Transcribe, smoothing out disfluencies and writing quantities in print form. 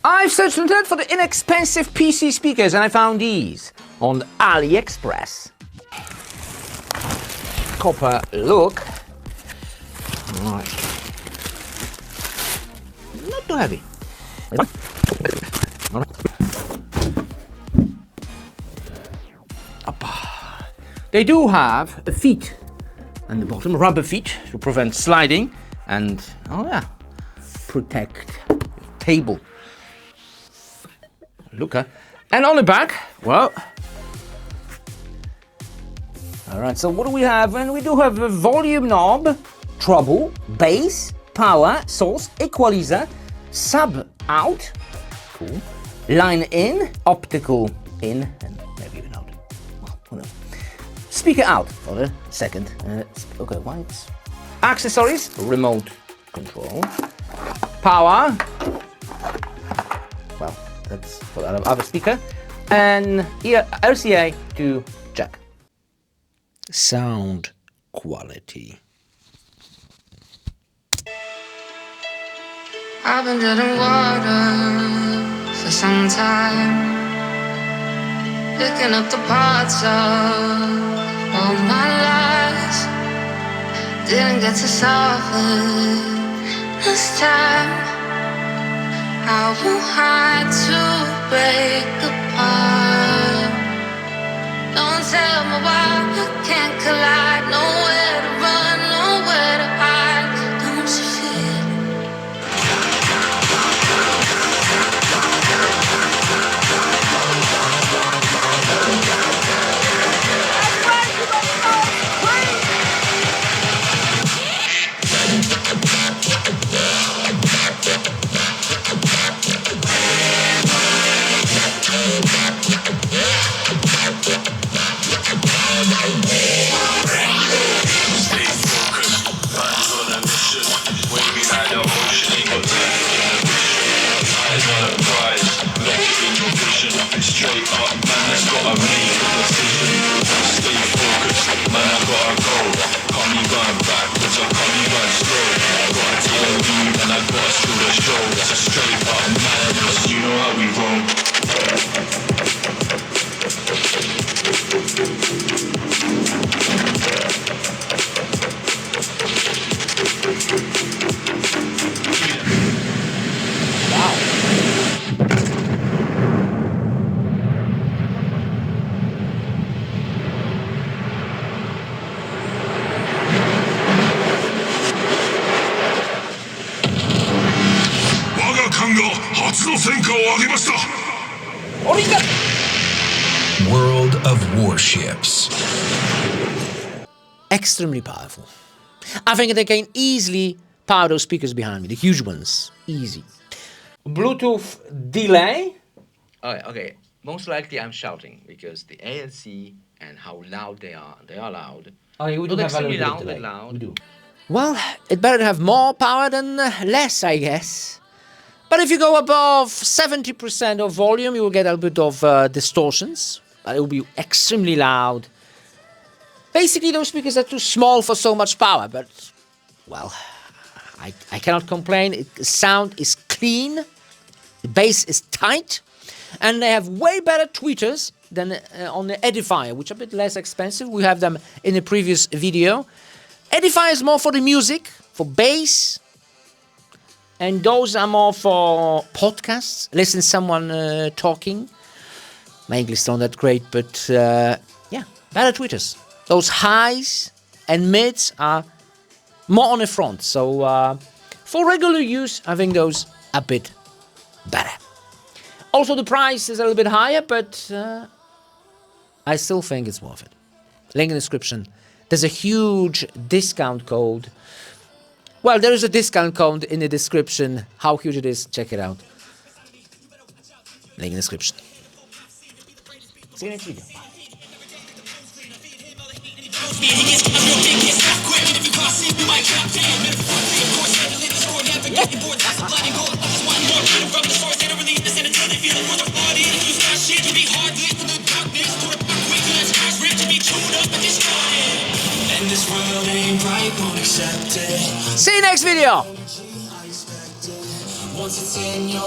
I've searched on the internet for the inexpensive PC speakers and I found these on AliExpress. Copper look. Right. Not too heavy. They do have a feet and the bottom, rubber feet to prevent sliding and, oh yeah, protect your table. Look, and on the back, well, all right, so what do we have? And we do have a volume knob, treble, bass, power, source, equalizer, sub out, cool, line in, optical in, and maybe even out. Well, who knows? Speaker out for the second. Okay, wipes. Accessories, remote control, power. Well, that's for the other speaker, and here RCA to jack. Sound quality. I've been dead in water for some time, picking up the parts of all my lies. Didn't get to solve it this time. I won't hide to break apart. Don't tell me why I can't collide. Nowhere to run, nowhere to hide. Don't you feel? World of Warships. Extremely powerful. I think they can easily power those speakers behind me, the huge ones. Easy. Bluetooth delay. Oh, okay. Most likely I'm shouting because the ANC and how loud they are loud. Oh, you do Not have a extremely little loud, bit but delay. loud. We do. Well, it better have more power than less, I guess. But if you go above 70% of volume, you will get a bit of distortions. It will be extremely loud. Basically, those speakers are too small for so much power, but, well, I cannot complain. The sound is clean, the bass is tight, and they have way better tweeters than on the Edifier, which are a bit less expensive. We have them in the previous video. Edifier is more for the music, for bass, and those are more for podcasts. Listen to someone talking. My English is not that great, but yeah, better tweeters. Those highs and mids are more on the front. So for regular use, I think those are a bit better. Also, the price is a little bit higher, but I still think it's worth it. Link in the description. There's a huge discount code. Well, there is a discount code in the description. How huge it is, check it out. Link in the description. See you next video. See you next video.